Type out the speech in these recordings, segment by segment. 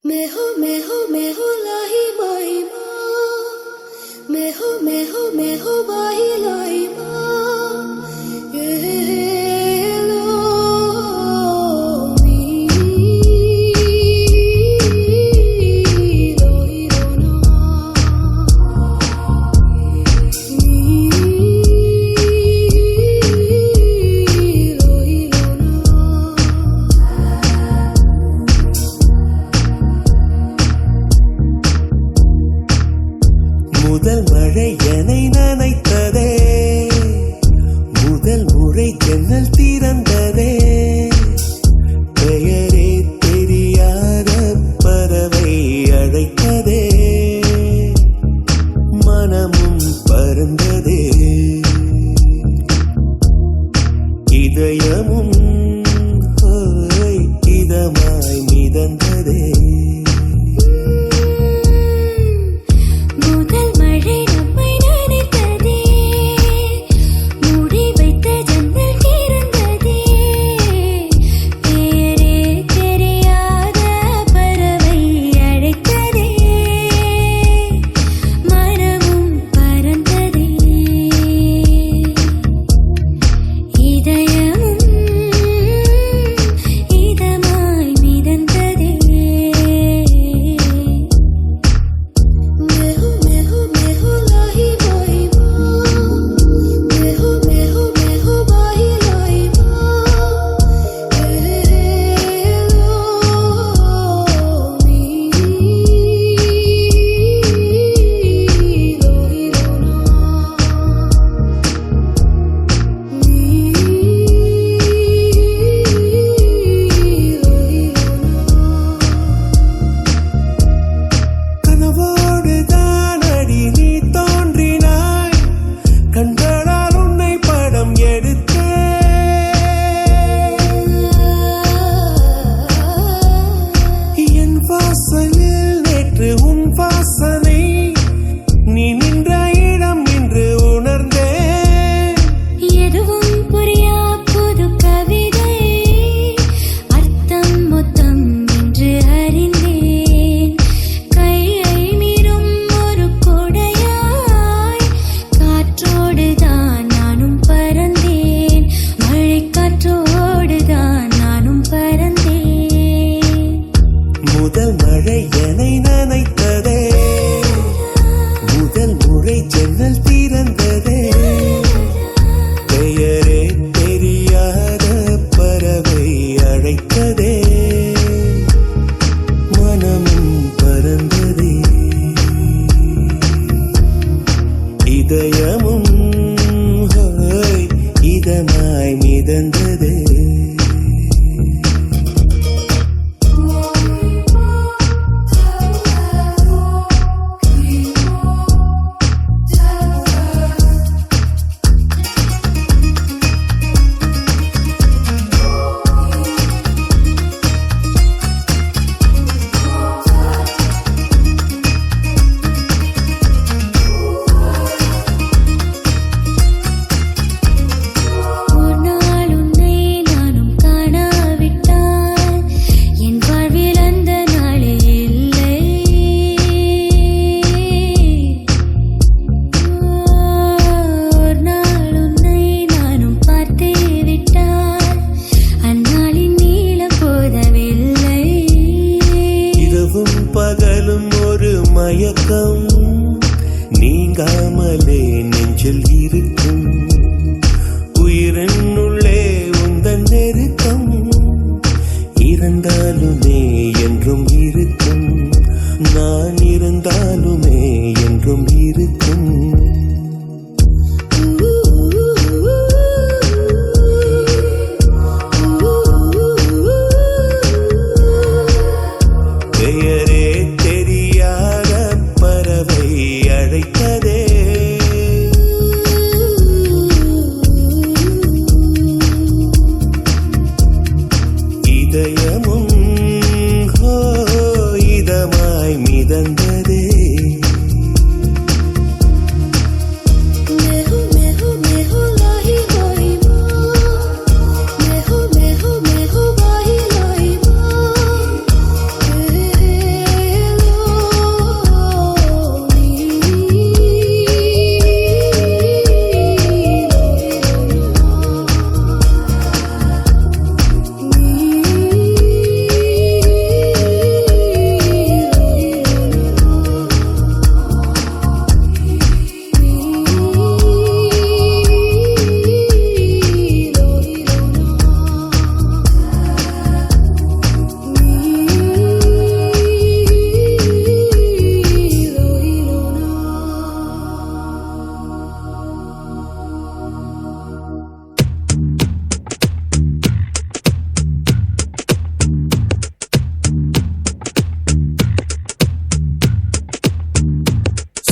मैं हो लाही बाही माँ मैं हो बाही लाई माँ ये लो मी लो ही लो ना मी लो ही लो முதல் மழை என்னை நனைத்ததே, முதல் முறை ஜன்னல் திறந்ததே, பெயரே தெரியாத பறவை அழைத்ததே, மனமும் பறந்ததே, இதயமும் இதமாய் மிதந்ததே. முதல் மழை என்னை நனைத்ததே, முதல் முறை ஜன்னல் திறந்ததே, பெயரே தெரியாத பறவை அழைத்ததே, மனமும் பறந்ததே, இதயமும் இதமாய் மிதந்ததே. பகலும் ஒரு மயக்கம் நீங்காமலே நெஞ்சில் இருக்கும், உயிரின் உள்ளே உந்தன் நெருக்கம் இருந்தாலுமே என்றும் இருக்கும், நான் இருந்தாலுமே என்றும் இருக்கும். பெயரே தெரியாத பறவை அழைத்ததே,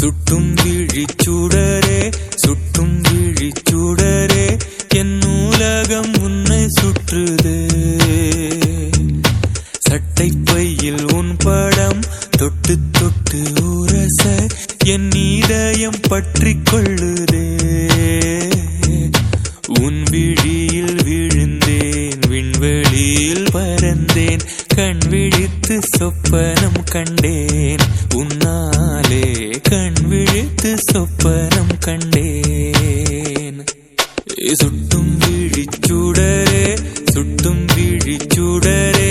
சுட்டும் விழிச்சுடரே சுட்டும் விழிச்சுடரே என் உலகம் உன்னை சுற்றுதே சட்டை பையில் உன் படம் தொட்டு தொட்டு உரச என் இதயம் பற்றிக் கொள்ளுதே உன் விழியில் விழுந்தேன் விண்வெளியில் பறந்தேன் கண் விழித்து சொப்பனம் கண்டேன் உன்னாலே கண் விழித்து சொப்பனம் கண்டேன் சுட்டும் விழிச்சுடரே சுட்டும் விழிச்சுடரே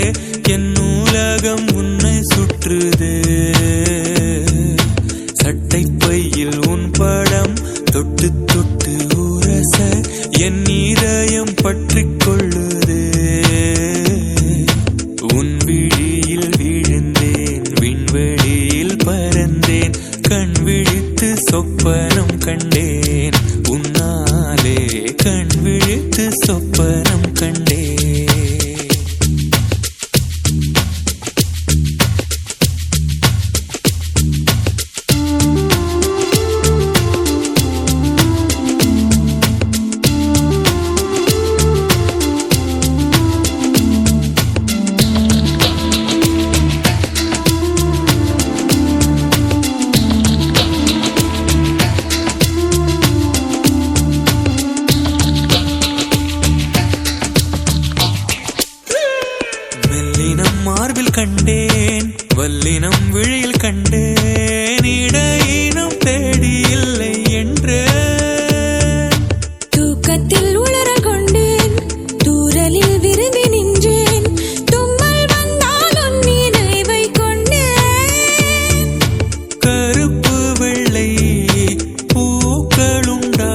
என் உலகம் உன்னை சுற்றுதே சட்டை பையில் உன் படம் தொட்டு தொட்டு உரச என் இதயம் பற்றிக் கொள்ளுதே உன் விழியில் விழுந்தேன் விண்வெளியில் பறந்தேன் கண் விழித்து சொப்பனம் கண்டேன் உன்னாலே கண் விழித்து சொப்பனம் கண்டேன் மார்பில் கண்டேன் வல்லினம் விழியில் கண்டேன் இடையினம் தேடி இல்லை என்று தூக்கத்தில் உளறல் கொண்டேன் தூரலில் விரும்பி நின்றேன் தும்மல் வந்தால் உன் நினைவை கொண்டேன் கருப்பு வெள்ளை பூக்களுண்டா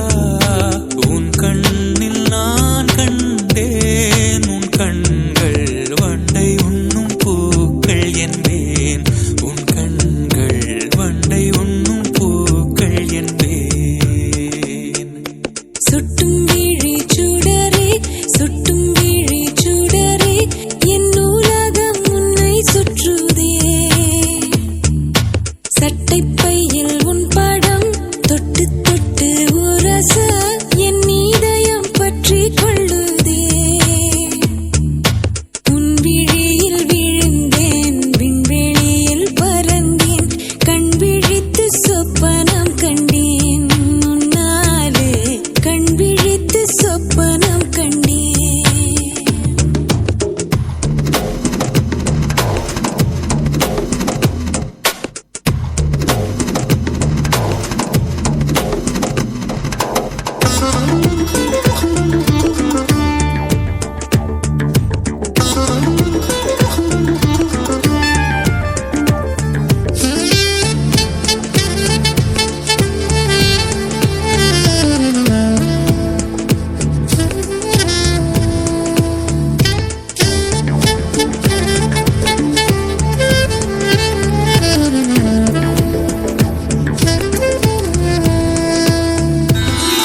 உன் கண்ணில் நான் கண்டேன் உன் கண்கள் வண்டை உண்ணும் பூக்கள் என்பேன் உன் கண்கள் வண்டை உண்ணும் பூக்கள் என்பேன் சுட்டும் விழிச்சுடரே சுட்டும் விழிச்சுடரே என் உலகம் உன்னை சுற்றுதே சட்டை பையில் உன் படம் தொட்டு தொட்டு உரச என் இதயம் பற்றிக் கொள்ளுதே உன் விழியில் விழுந்தேன் விண்வெளியில் பறந்தேன் கண் விழித்து சொப்பனம் கண்டேன் உன்னாலே கண் விழித்து சொப்பனம் கண்டேன்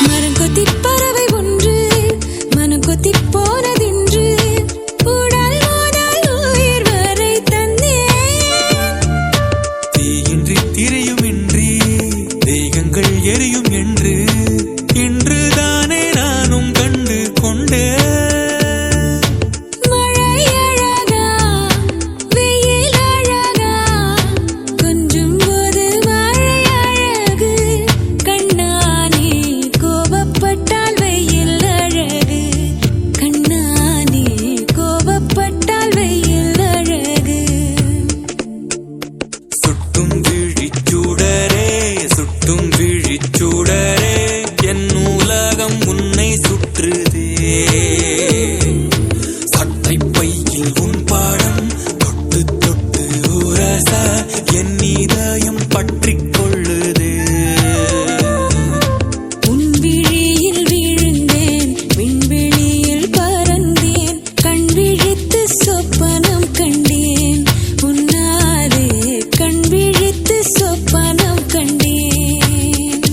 மரம் கொத்திப் பறவை ஒன்று மனம் கொத்திப் போனதின்று உடல் முதல் உயிர் வரை தந்தேன் தீயின்றி திரையுமின்றி தேகங்கள் எரியும் என்று இன்றுதானே நானும் கண்டு கொண்டேன் மழை அழகா வெயில் அழகா கொஞ்சும் போது மழை அழகு கண்ணானே கோபப்பட்டால் வெயில் அழகு கண்ணானே கோபப்பட்டால் வெயில் அழகு சுட்டும் விழிச்சுடரே சுட்டும் விழிச்சுடரே என் உலகம் உன்னை சுற்றுதே சட்டை பையில் உன் பாடம் தொட்டு தொட்டு உரச என் இதயம் பற்றிக் கொள்ளுதே உன் விழியில் விழுந்தேன் விண்வெளியில் பறந்தேன் கண் விழித்து சொப்பனம் கண்டேன் உன்னாலே கண் விழித்து சொப்பனம் கண்டேன்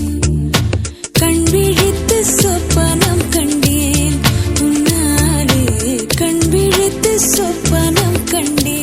கண் விழித்து சொப்பனம் கண்டேன் உன்னாலே கண் விழித்து சொப்பனம் கண்டேன்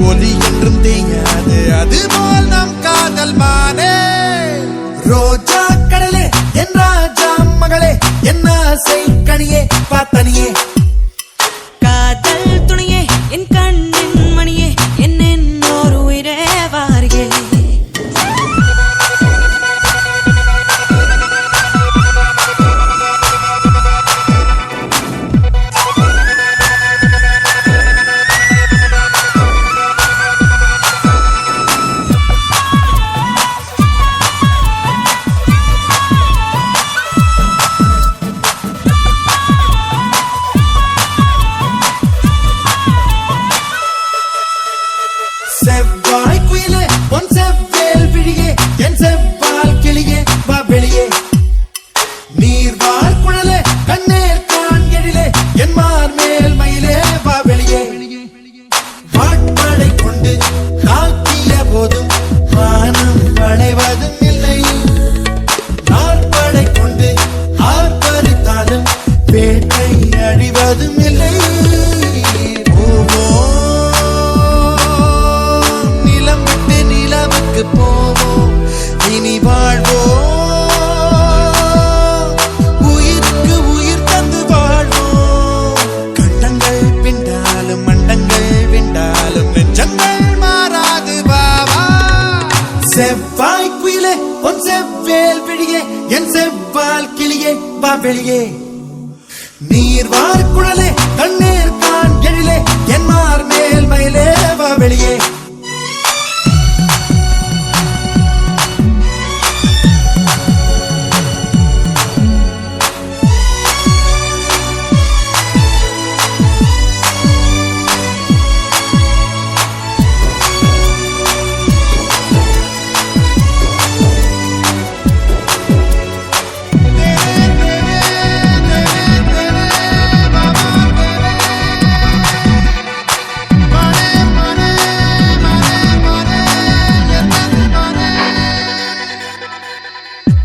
ஒலி என்றும் தேயாது, அதுபோல் நம் காதல் மானே. ரோஜா கடலே என் ராஜா மகளே, என் ஆசை கனியே பார்த்தனியே. காதல் துணியே என் கண்ணின் மணியே, என்னோரு உயிரே வாரியே. செவ்வாய் குயிலே பொன் செவ்வேல் விழியே, என் செவ்வால் கிளியே வா வெளியே. நீர்வாழ் குழலே கண்ணேர் கான் எழிலே, என் மார் மேல் மயிலே வா வெளியே. வாட்படை கொண்டு தாக்கிய போதும் வானம் வளைவதும் இல்லை, நாற்படை கொண்டு ஆர்ப்பரித்தாலும் வேட்டை அழிவதும் இல்லை. போவோம் இனி வாழ்வோம், உயிருக்கு உயிர் தந்து வாழ்வோம். கண்டங்கள் பிண்டாலும் மண்டங்கள் விண்டாலும் நெஞ்சங்கள் மாறாது பாவா. செவ்வாய் குயிலே பொன் செவ்வேல் விழியே, என் செவ்வால் கிளியே வா வெளியே. நீர்வார் குழலே கண்ணீர் கான் எழிலே, என் மார் மேல் மயிலே வா வெளியே.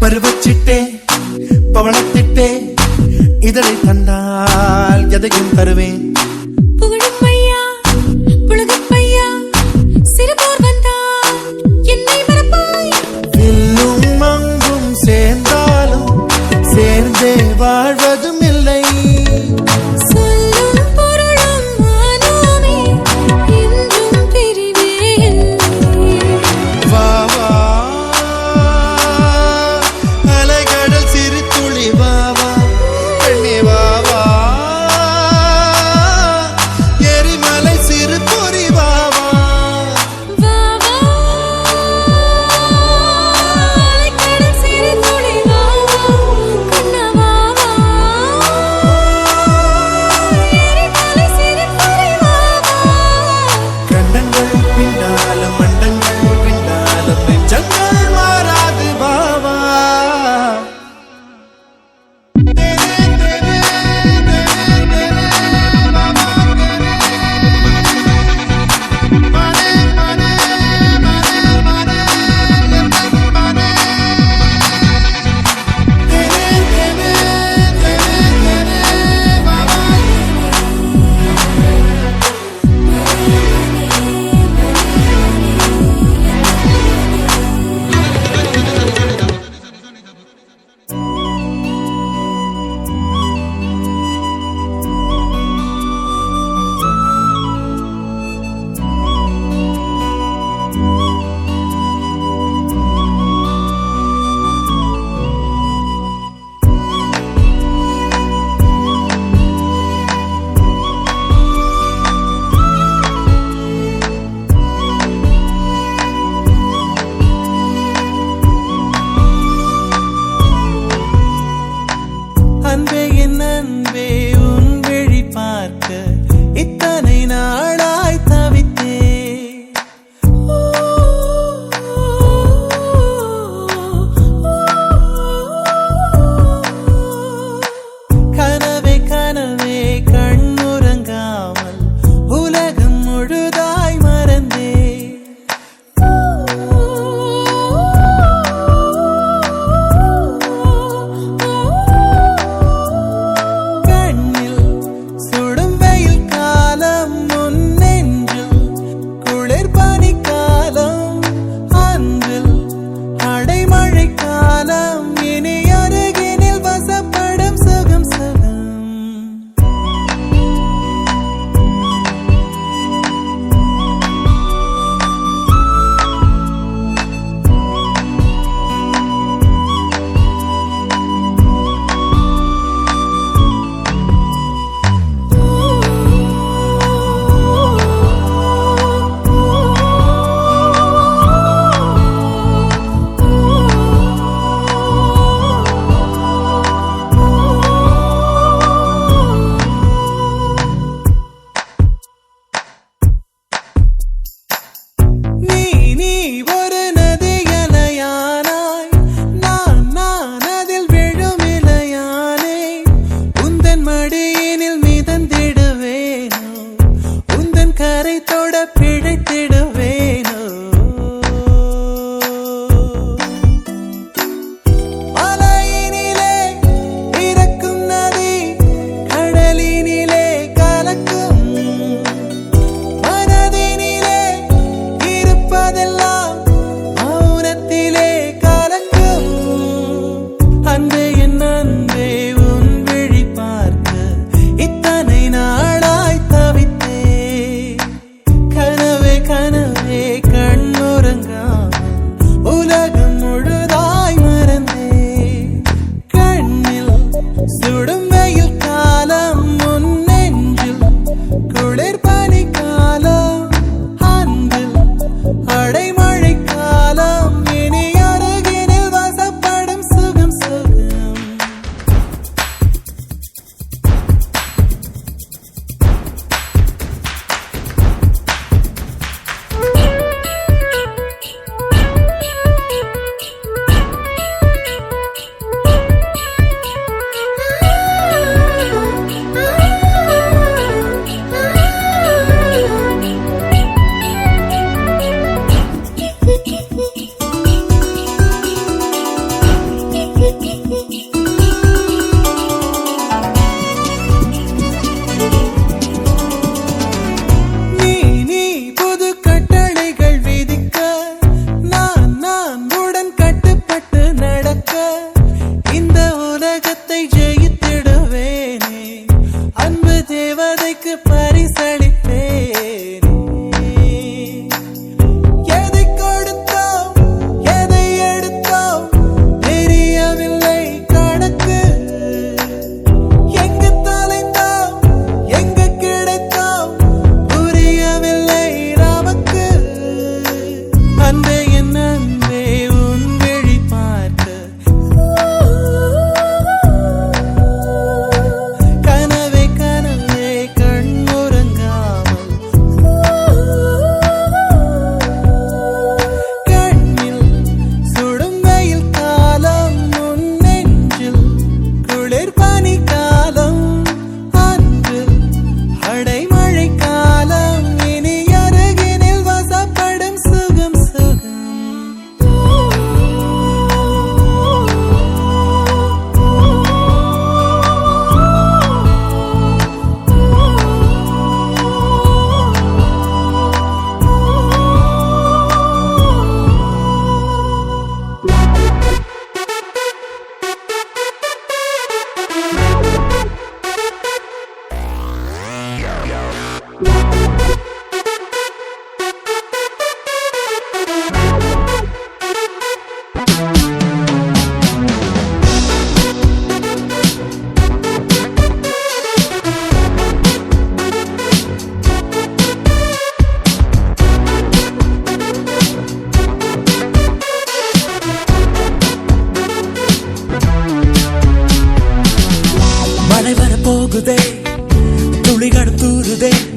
பருவச்சிட்டே பவளத்திட்டே இதழை தந்தால் எதையும் தருவேன். புகழும் ஐயா புலகும் ஐயா, சிறுபோர் வந்தால் என்னை மறப்பாய். வில்லும் மங்கும் சேர்ந்தாலும் சேர்ந்தே வாழ்வதும் இல்லை. சொல்லும் பொருளும் மானோமே என்றும் பிரிவே இல்லை. வா வா அலைகடல் சிறு துளி வா வா பெண்ணே வா வா.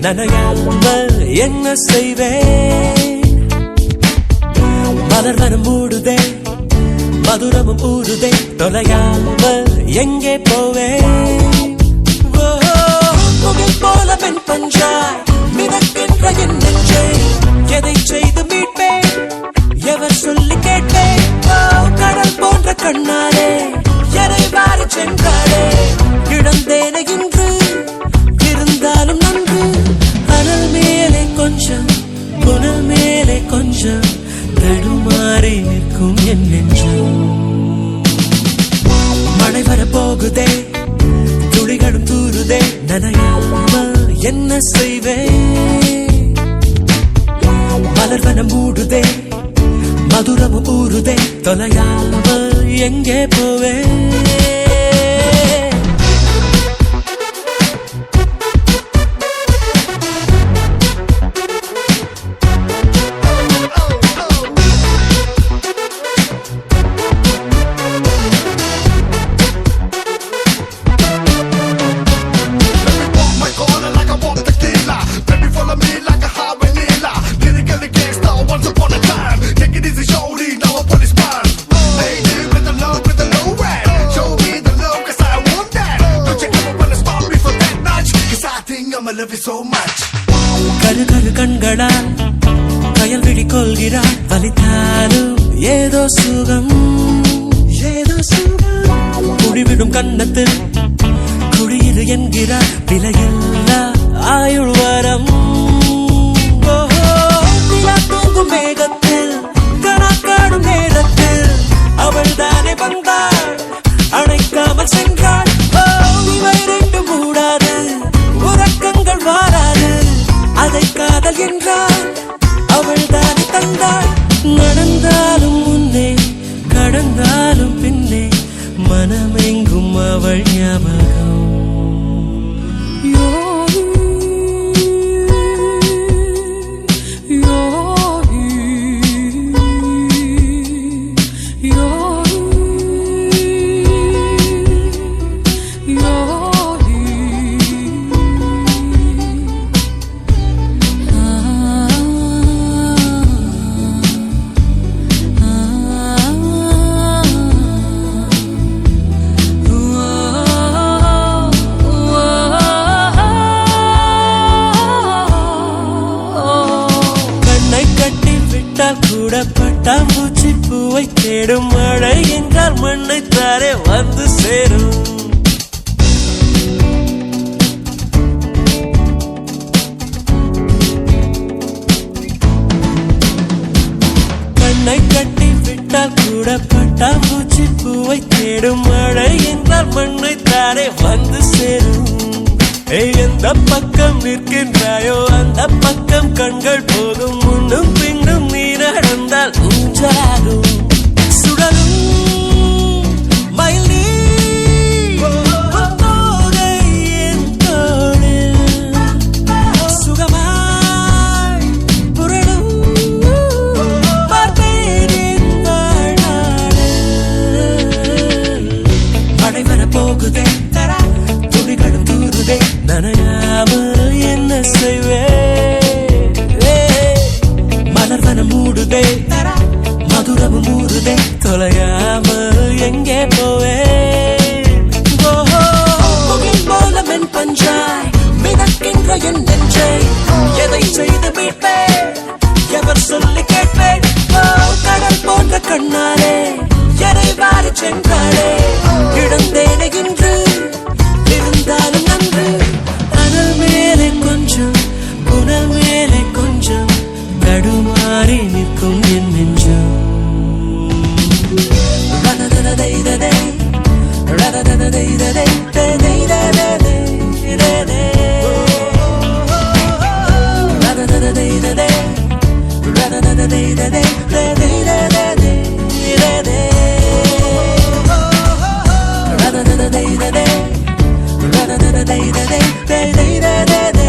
நனையாமல் என்ன செய்வேன்? மலர் வனம் மூடுதே, மதுரமும் ஊறுதே, தொலையாமல் எங்கே போவேன்? முகில் போல பெண் பஞ்சாய் மிதக்கின்ற என் நெஞ்சை எதை செய்து மீட்பேன்? எவர் சொல்லி கேட்பேன்? கடல் போன்ற கண்ணாலே எதை வாரி சென்றாளே, இழந்தேனே இன்று இருந்தாலும் நன்று. அனல் மேலே கொஞ்சம், புனல் மேலே கொஞ்சம், தடுமாறி நிற்கும் என் நெஞ்சம். மழை வர போகுதே, துளிகளும் தூருதே, நனையாமல் என்ன செய்வேன்? மலர் வனம் மூடுதே, மதுரமும் ஊறுதே, தொலையாமல் எங்கே போவேன்? கரு கரு கண்களால் கயல் விழி கொள்கிறாள், வலித்தாலும் ஏதோ சுகம், ஏதோ சுகம். குடிவிடும் கண்ணத்தில் குடியிரு என்கிறார், விலையில்லா ஆயுள் வரம். தூங்கும் மேகத்தில் கணக்காடும் நேரத்தில் அவள் தானே வந்தாள், அணைக்காமல் சென்றாள். இவை ரெண்டு மூடாது, உறக்கங்கள் வாராது, அதை காதல் என்றாள், அவள் தானே தந்தாள். நடந்தாலும் முன்னே, கடந்தாலும் பின்னே, மனமெங்கும் அவள் ஞாபகம். கூட பட்டாம்பூச்சி பூவை தேடும், மழை என்றால் மண்ணை தாரே வந்து சேரும். கண்ணை கட்டி விட்டால் கூட பட்டாம்பூச்சி பூவை தேடும், மழை என்றால் மண்ணை தாரே வந்து சேரும். எந்த பக்கம் நிற்கின்றாயோ அந்த பக்கம் கண்கள் போகும், முன்னும் பின்னும் நீ நடந்தால் ஊஞ்சாகும். சுடலும் மயில் நீ என் தோளில் சுகமாய் புரளும் பார்ப்பேன் வாழ்நாளில். மழை வர போகுதே, துளிகளும் தூருதே, நனையாமல் என்ன செய்வேன்? மலர் வனம் மூடுதே, மதுரமும் ஊறுதே, தொலையாமல் எங்கே போவேன்? முகில் போல மென் பஞ்சாய் மிதக்கின்ற என் நெஞ்சை எதை செய்து மீட்பேன்? எவர் சொல்லி கேட்பேன்? கடல் போன்ற கண்ணாலே எதை வாரி சென்றாளே, இழந்தேனே இன்று இருந்தாலும் நன்று. அனல் மேலே கொஞ்சம், புனல் மேலே கொஞ்சம், தடுமாறி நிற்கும் என் நெஞ்சம். ரததததைததை, ரததததைததை, ததைதததை, ரததததைததை, ரததததைததை, ததைதததை, ரததததைததை, ரததததைததை, ததைதததை,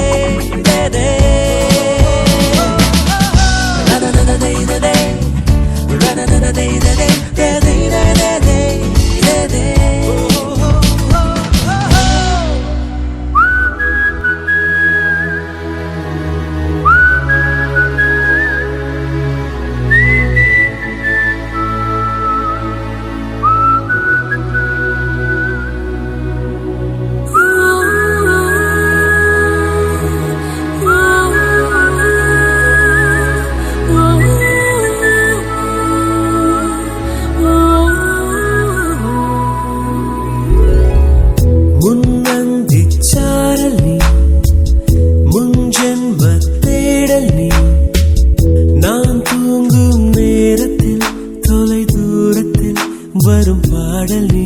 பாடல் நீ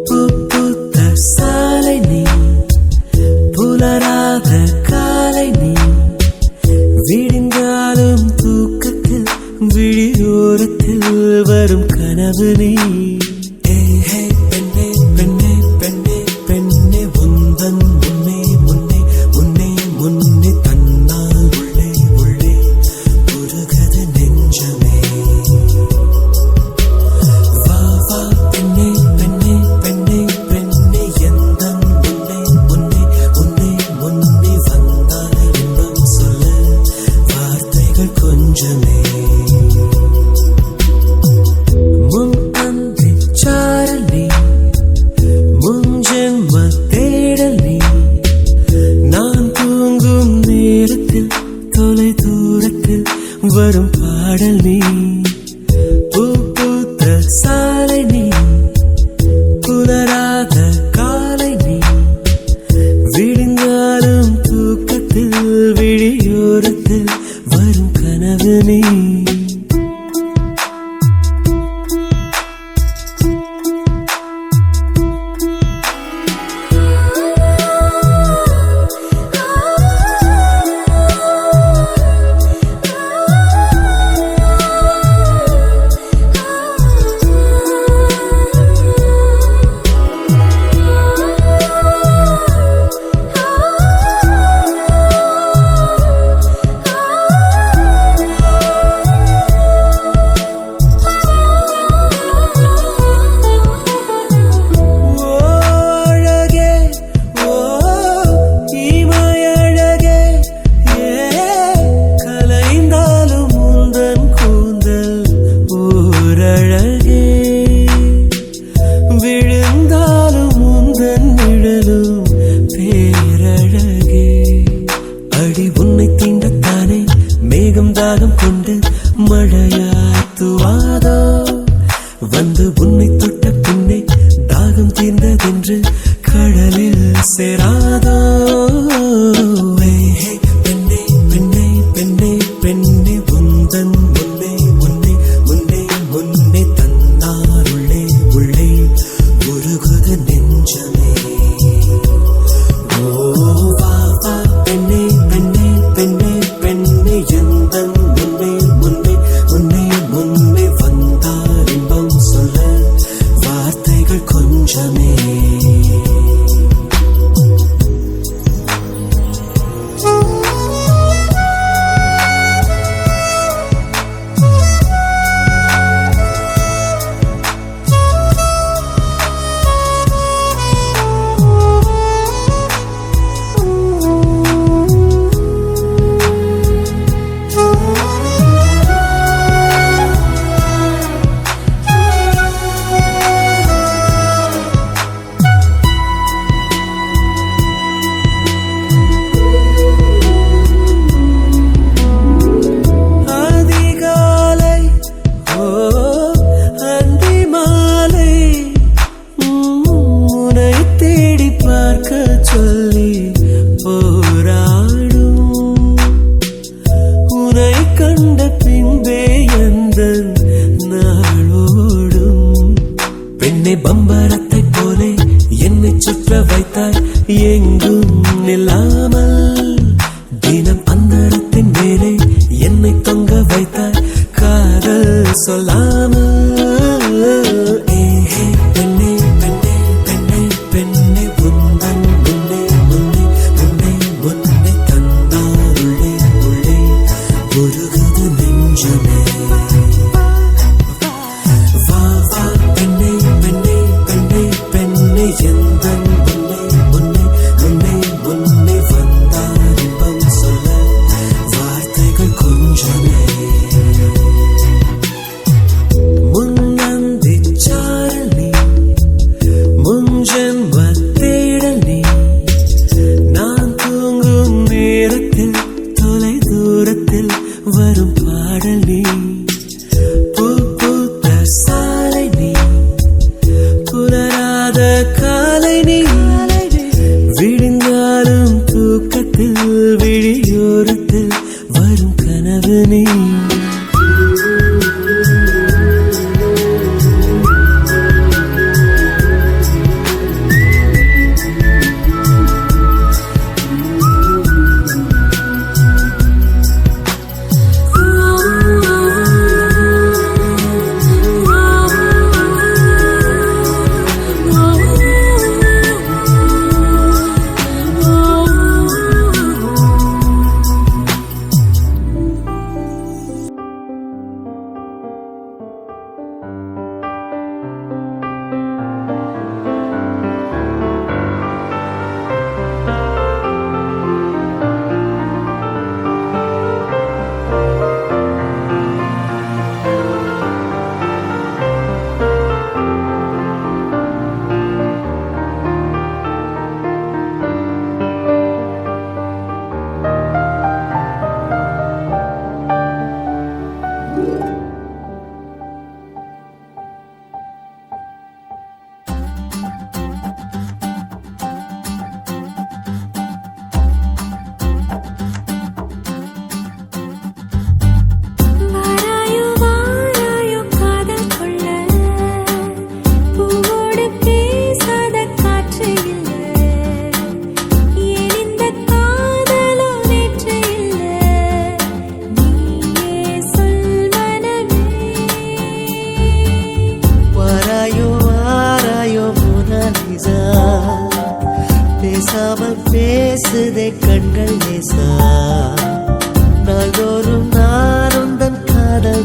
பூ பூத்த சாலை நீ புலராத காலை நீ விடிந்தாலும் தூக்கத்தில் விழியோரத்தில் வரும் கனவு நீ பெண்ணே பெண்ணே பெண்ணே பெண்ணே உந்தன் முன்னே முன்னே முன்னே முன்னே தன்னால் உள்ளே உள்ளே உருகது நெஞ்சமே வா வா பெண்ணே பெண்ணே பெண்ணே பெண்ணே எந்தன் முன்னே முன்னே முன்னே முன்னே வந்தால் இன்பம் சொல்ல வார்த்தைகள் கொஞ்சமே முன் அந்தி சாரல் நீ முன் ஜென்ம தேடல் நீ நான் தூங்கும் நேரத்தில் தொலை தூரத்தில் வரும் பாடல் நீ பூ பூத்த சாலை நீ புலராத காலை நீ விடிந்தாலும் தூக்கத்தில் விழியோரத்தில் வரும் கனவு நீ தாகம் கொண்டு மழையாத்துவாதோ வந்து உன்னை தொட்ட பின்னே தாகம் தீர்ந்ததென்று கடலில் சேராதோ பெண்ணே பெண்ணே பெண்ணே பெண்ணே உந்தன் முன்னே முன்னே முன்னே முன்னே தன்னார் உள்ளே உள்ளே உருகுது நெஞ்சமே வா வா பெண்ணே பெண்ணே பெண்ணே பெண்ணே எந்தன் முன்னே முன்னே முன்னே முன்னே வந்தார் இன்பம் சொல்ல வார்த்தைகள் கொஞ்சமே சொல்லி போராடும் உனை கண்ட பின்பே எந்த நாளோடும் பெண்ணை பம்பரத்தை போலே என்னை சுற்ற வைத்தாய் எங்கும் நில்லாமல் தினம் அந்தரத்தின் மேலே என்னை தொங்க வைத்தாய் காதல் சொல்லாமல் பெண்ணே பெண்ணே பெண்ணே பெண்ணே உந்தன் முன்னே முன்னே முன்னே முன்னே தந்தார் உள்ளே உள்ளே உருகுது நெஞ்சமே வா வா பெண்ணே பெண்ணே பெண்ணே பெண்ணே எந்தன் முன்னே முன்னே முன்னே முன்னே வந்தார் இன்பம் சொல்ல வார்த்தைகள் கொஞ்சமே முன்னந்தி சாரல் நீ முன் ஜென்ம தேடல் நீ நான் தூங்கும் நேரத்தில் தொலை தூரத்தில் வரும் பாடல் நீ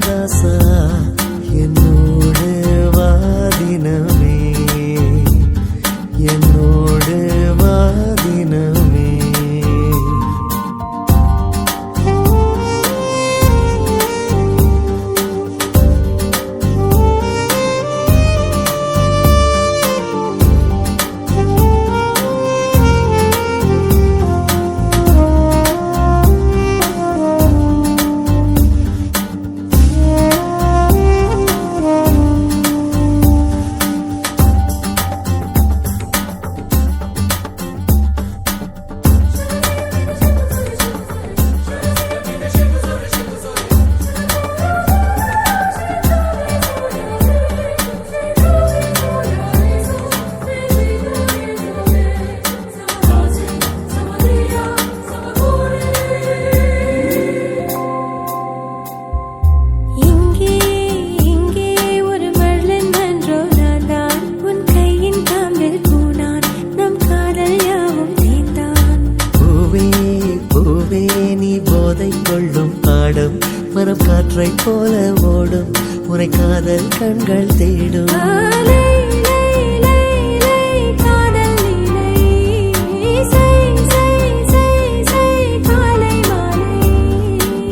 தாசா என்னோடு வாதினமே என்னோடு வாதினமே மரம் காற்றை போல ஓடும் உரை காதல் கண்கள் தேடும்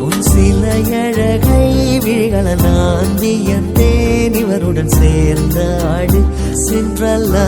உன் சில அழகை விழிகள நான் வியந்தேன் இவருடன் சேர்ந்த ஆடு சென்றல்லா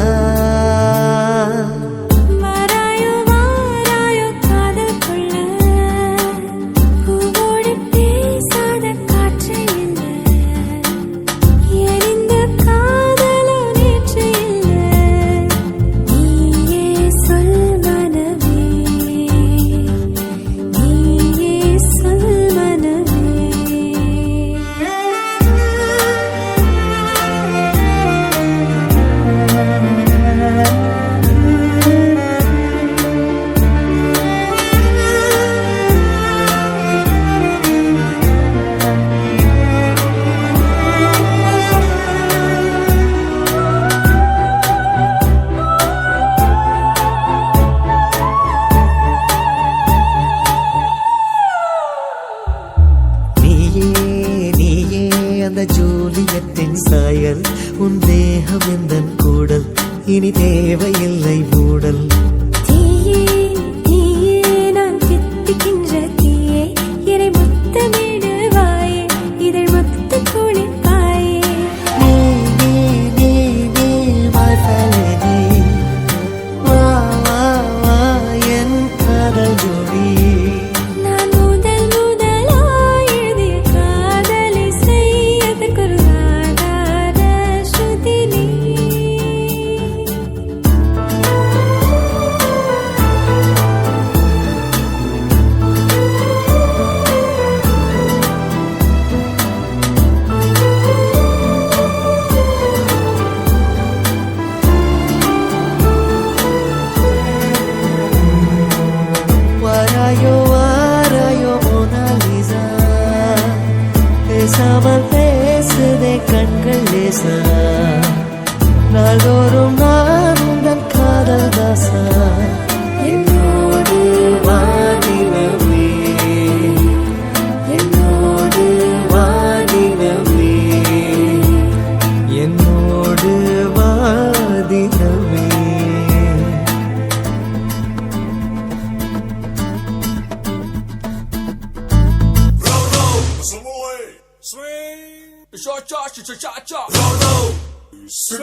அந்த ஜூலியத்தின் சாயல் உன் தேகம் எந்தன் கூடல் இனி தேவையில்லை மூடல் தீயே தீயே நான் தித்திக்கின்ற தீயே என்னை முத்தமிடுவாயே இதழ் முத்த குளிப்பாயே நீ நீ நீ நீ வாசலே வா வா வா என் காதல் ஜோடி வாராயோ மோனாலிசா பேசாமல் பேசுதே கண்கள் லேசா நாள்தோறும் நான் உங்கள் காதல் தாசா என்னோடு வாடினமே என்னோடு வாடினமே என்னோடு வாடினமே Swing, cha-cha-cha-cha-cha, roll, swing.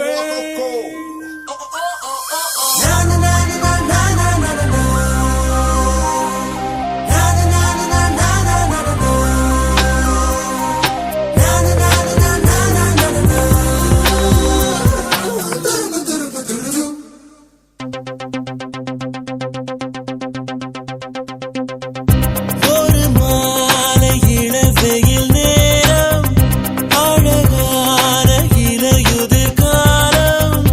Na na na na na na na na na. Na na na na na na na na na. Na na na na na na na na na. ஒரு மாலை இளவெயில் நேரம் அழகான இலையுதிர் காலம்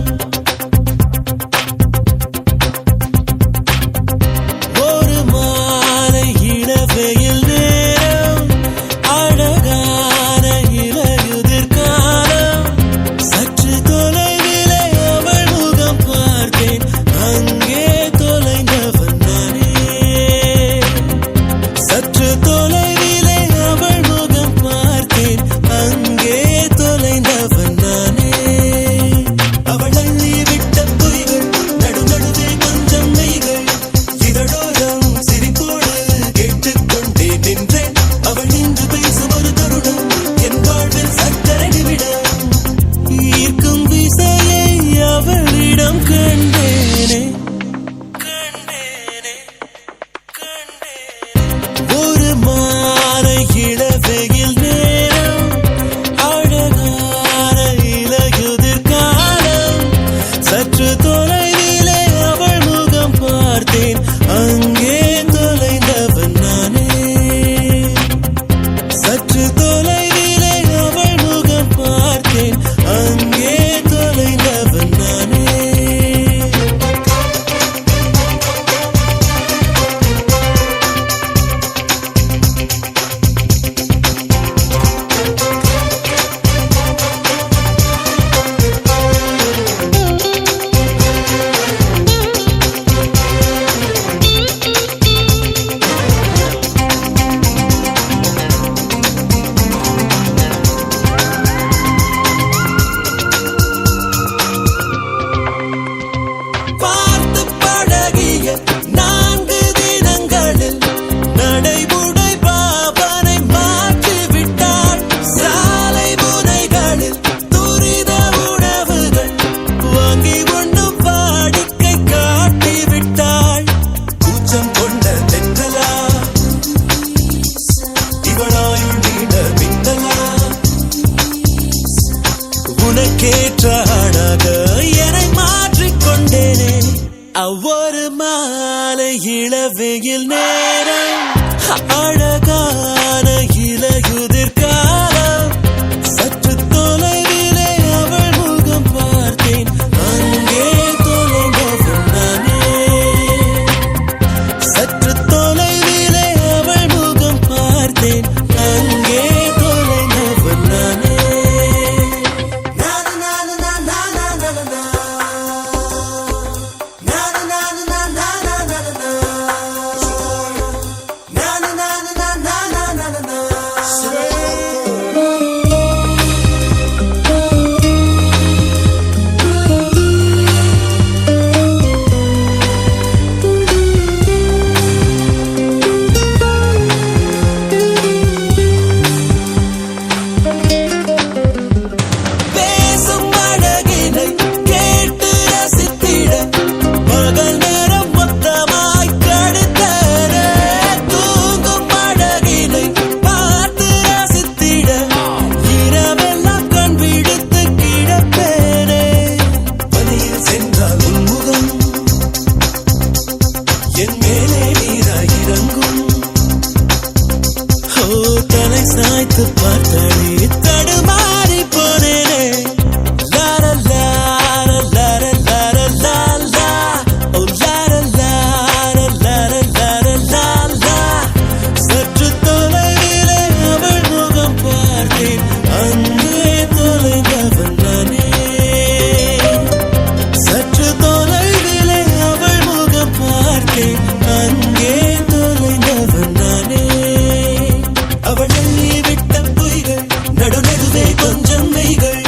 கேற்றானாக என்னை மாற்றிக்கொண்டேனே ஒவ்வொரு மாலை இளவெயில் நேரம் அழகான இலையுதிர் காலம் சற்று தொலைவிலே அவள் முகம் பார்த்தேன் அங்கே தொலைந்தவன் நானே சற்று தொலைவிலே அவள் முகம் பார்த்தேன் அங்கே தொலைந்தவன் நானே பேசும் அழகினை கேட்டு ரசித்திட பகல் நேரம் மொத்தமாய் கழித்தன தூங்கும் அழகினை பார்த்து ரசித்திட இரவெல்லாம் கண் விடுத்து கிடப்பேனே பனியில் சென்றால் உன்முகம் என் மேலே நீராய் இறங்கும் தலை சாய்த்து பார்த்தாலே தடுமாறி போனேனே லார லார லார லார லாலா ஓ லார லார லார லார லாலா சற்று தொலைவிலே அவள் முகம் பார்த்தேன் அங்கே தொலைந்தவன் நானே சற்று தொலைவிலே அவள் முகம் பார்த்தேன் அங்கே தொலைந்தவன் நானே அவள் எண்ணி விட்ட பொய்கள் நடுநடுவே கொஞ்சம் மெய்கள்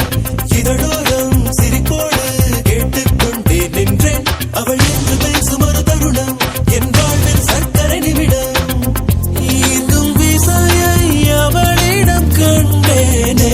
இதழோரம் சிரிப்போடு கேட்டுக்கொண்டே நின்றேன் அவள் என்று பேசும் ஒரு தருணம் என் வாழ்வில் சர்க்கரை நிமிடம் ஈர்க்கும் விசையை அவளிடம் கண்டேனே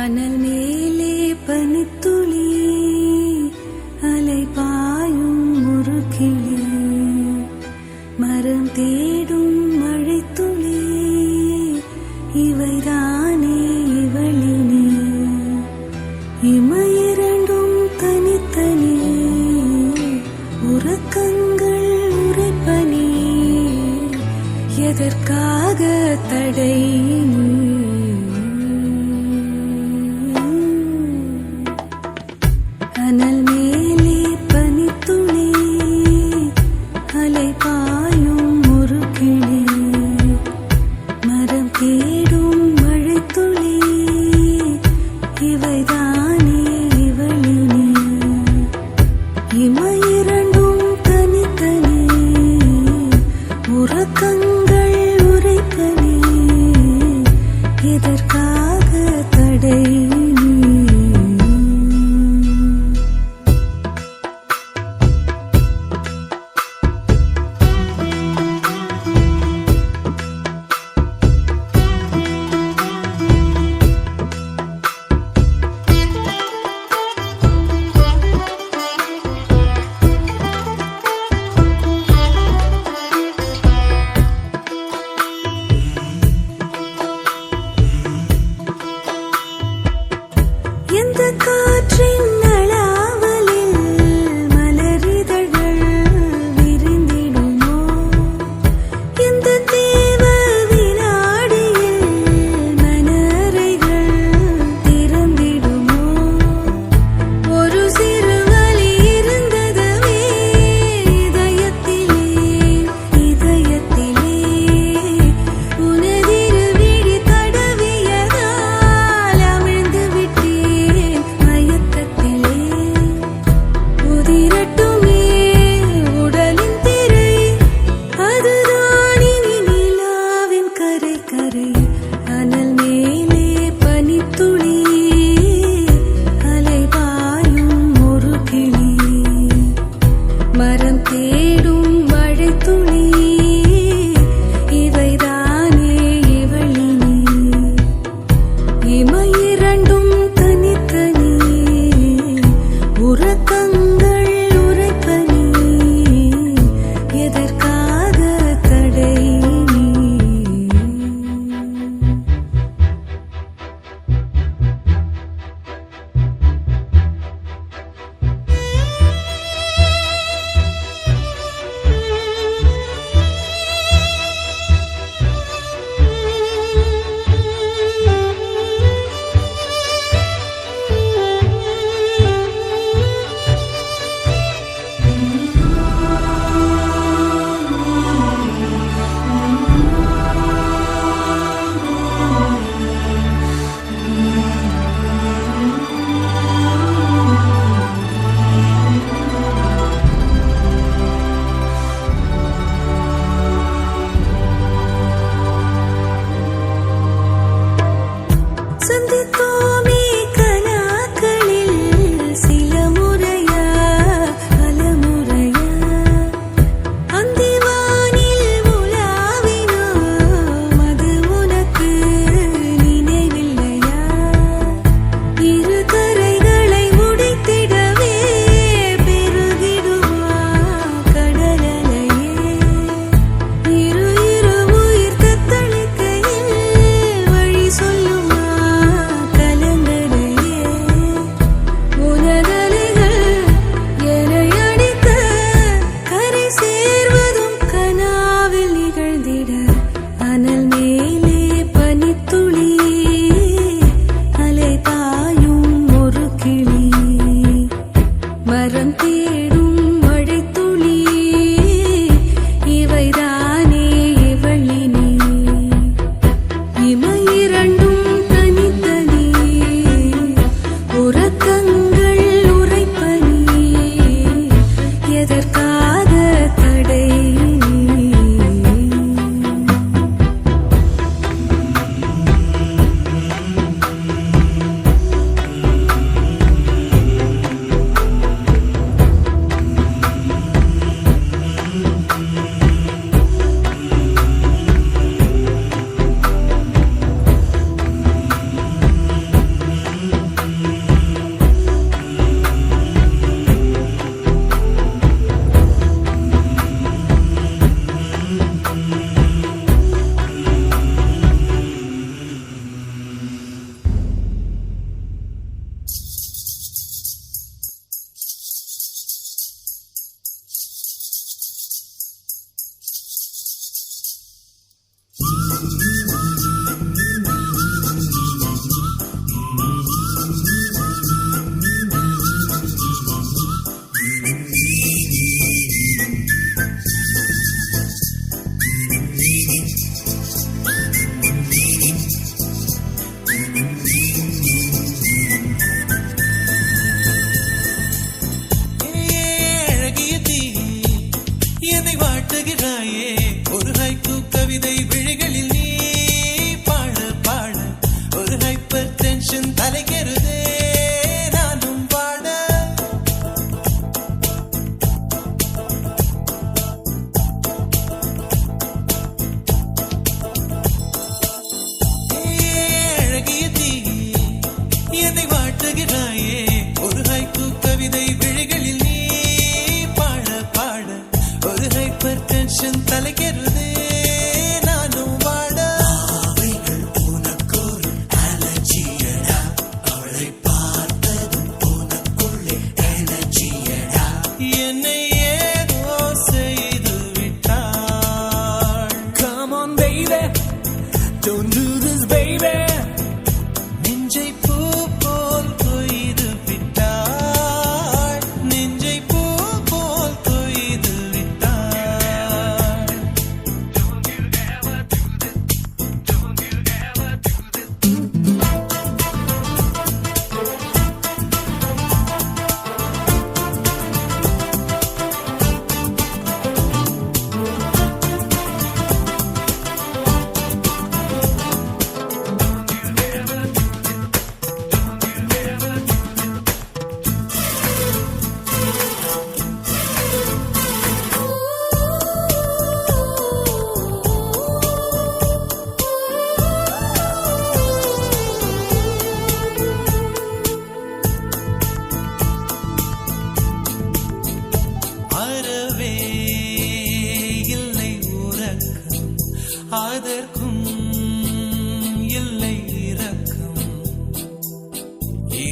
அனல் மேலே பனித்துளி அலை பாயும் முறுக்கிளி மரம் தேடும் மழைத்துளி இவைதானே இவளினே இமையிரண்டும் தனித்தனி உறக்கங்கள் உரைப்பனி எதற்காக தடை அனல் மேலே பனித்துளி அலை பாயும் முறுக்கிளி மரம் தேடும் மழைத்துளி இவைதானே இவளினே இமையிரண்டும் தனித்தனி உறக்கங்கள் உரைப்பனி எதற்காக தடை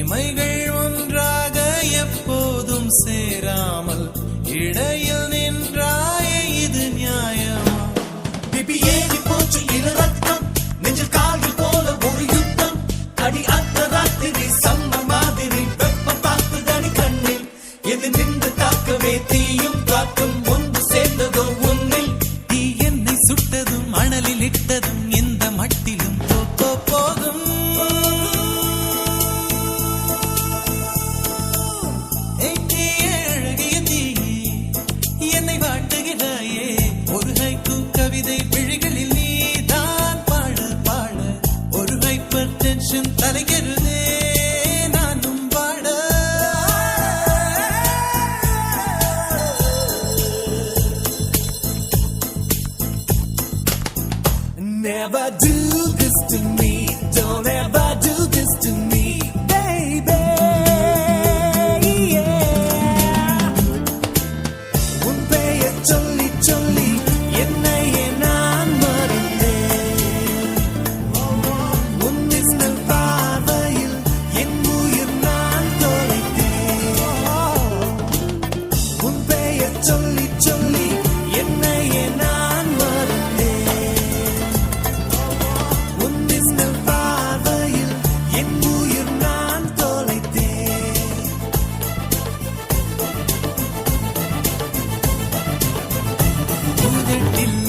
இமைகள் ஒன்றாக எப்போதும் சேராமல் இடையில் நின்றாயே இது நியாயமா? பிபி ஏறி போச்சு இரு ரத்தம் நெஞ்சில் கால்கள் போல ஒரு யுத்தம் அடி அந்த ராத்திரி சம்ம மாதிரி வெப்பம் தாக்குதடி கண்ணில் எது நின்று தாக்கவே தீயும் காக்கும் ஒன்று சேர்ந்ததோ உன்னில் தீ என்னை சுட்டதும் மணலில் இட்டதும் இந்த மட்டிலும் போகும். அழகிய தீ என்னை வாட்டுகிறாயே ஒரு ஹைக்கூ கவிதை விழிகளில் நீதான் பாட பாட ஒரு ஹைப்பர் டென்ஷன் தலைகிறதே நானும் பாட. Never do this to me, don't ever do this to me, baby. Yeah. உன் பெயர் சொல்லி சொல்லி என்னையே நான் மறந்தேன். உன் மின்னல் பார்வையில் என் உயிர் நான் தொலைத்தேன். உன் பெயர் சொல்லி சொல்லி என்னையே நான் மறந்தேன். உன் மின்னல் பார்வையில் என் உயிர் நான் தொலைத்தேன். உதட்டில்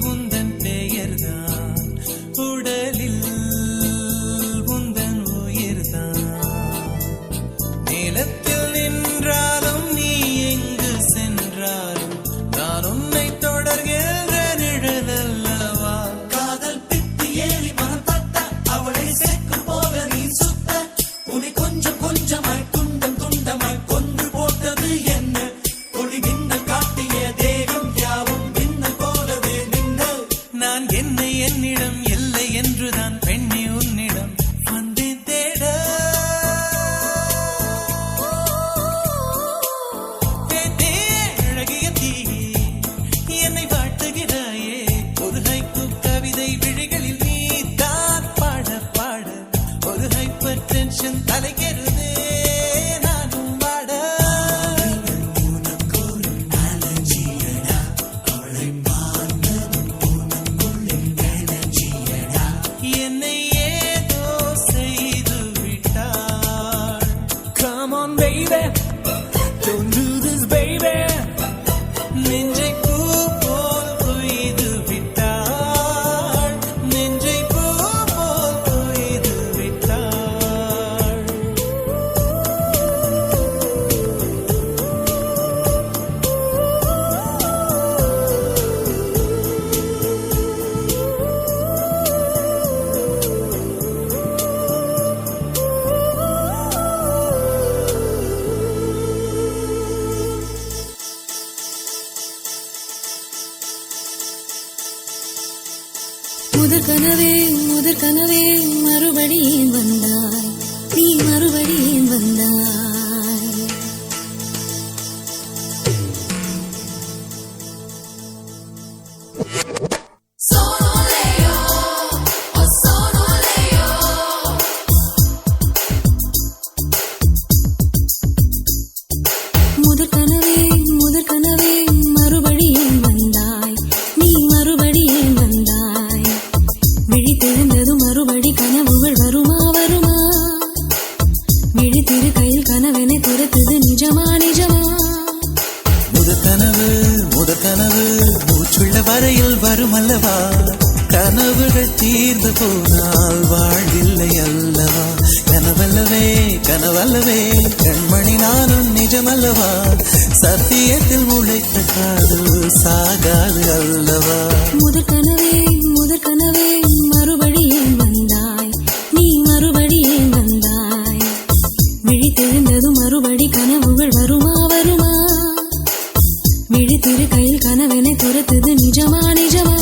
உந்தன் பெயர்தான் உடலில் உந்தன் உயிர்தான் நிலத்தில் நின்றாலும் நீ எங்கு சென்றாலும் நான் உன்னை தொடர்கின்ற நிழல் அல்லவா? காதல் பித்தி ஏறி மனம் தட்ட அவளை சேர்க்கும் போல நீ சுத்த உன்னை கொஞ்சம் கொஞ்சமாய் துண்டம் துண்டமாய் கொன்று போட்டது என்ன ஒளி மின்னல் காட்டிய தேகம் யாவும் மின்னல் போலவே நின்ன நான் என்னை என்னிடம் இல்லை என்றுதான் பெண்ணே உன்னிடம் வந்தேன் தேட. அழகிய தீ என்னை வாட்டுகிறாயே ஒரு ஹைக்கூ கவிதை விழிகளில் நீதான் பாட பாட ஒரு ஹைப்பர் டென்ஷன் தலைகிறதே நானும் பாட. என்னை ஏதோ செய்து விட்டாள். Come on baby, don't do this baby. நெஞ்சை பூ போல் கொய்து விட்டாள். நெஞ்சை பூ போல் கொய்து விட்டாள். முதற் கனவே மறுபடி ஏன் வந்தாய், நீ மறுபடி ஏன் வந்தாய்? முதற் கனவே மறுபடி ஏன் வந்தாய், நீ மறுபடி ஏன் வந்தாய்? விழித்தெழுந்ததும் மறுபடி கனவுகள் வருமா வருமா? விழித்திரு கையில் கனவெனை துரத்துது நிஜமா நிஜமா? முதற் கனவு மூச்சுள்ள வரையில் வரும் அல்லவா? கனவுகள் தீர்ந்து போனால் வாழ்வில்லை அல்லவா? கனவல்லவே கண்மணி நானும் நிஜமல்லவா? சத்தியத்தில் உழைத்த காதல் சாகாது அல்லவா? முதற் கனவே மறுபடி ஏன் வந்தாய், நீ மறுபடி ஏன் வந்தாய்? விழித்தெழுந்ததும் மறுபடி கனவுகள் வருமா வருமா? விழித்திரு கையில் கனவெனை துரத்துது நிஜமா நிஜமா?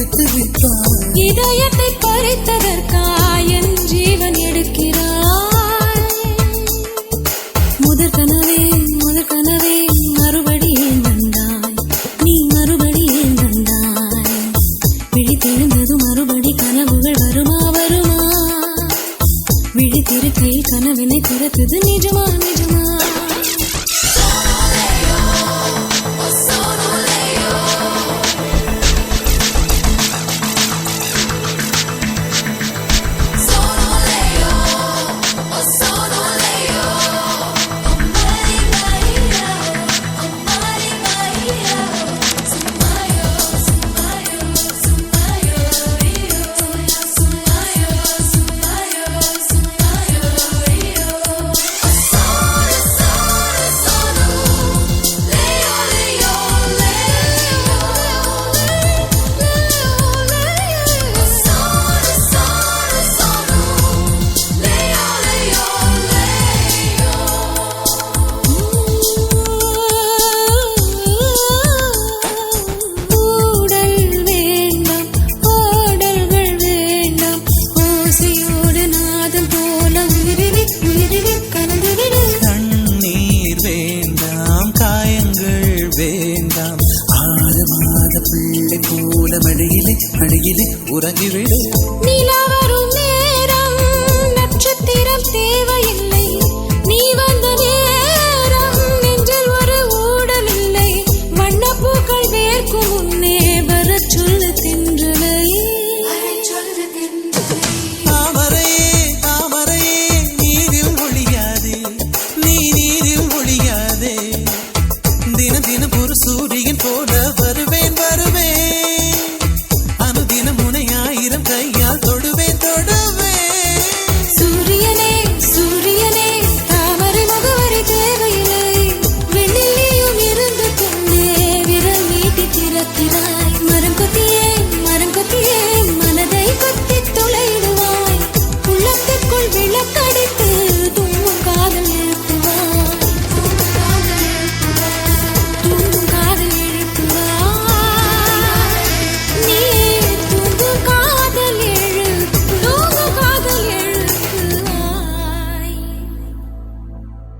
கொடுத்து விட்டாய். இதயத்தை பறித்ததற்காய் என் ஜீவன் எடுக்கிறாய். முதற் கனவே மறுபடியும் வந்தாய். நீ மறுபடியும் வந்தாய். விழித்தெழுந்ததும் மறுபடி கனவுகள் வருமா? விழித்திருக்கையில் கனவினை துரத்துது நிஜமா? வேண்டாம் 6 மாத பிள்ளை போல மடியிலே உறங்கிவிடு. நிலா வரும் நேரம் நட்சத்திரம் தேவையில்லை. நீ வந்த நேரம் நெஞ்சில் ஒரு ஊடல் இல்லை. வண்ணப்பூக்கள் வேர்க்கும் முன்னே வரச் சொல்லு தென்றலை. தாமரையே நீரில் ஒழியாதே, நீ நீரில் ஒழியாதே. தினம் ஒரு சூரியன்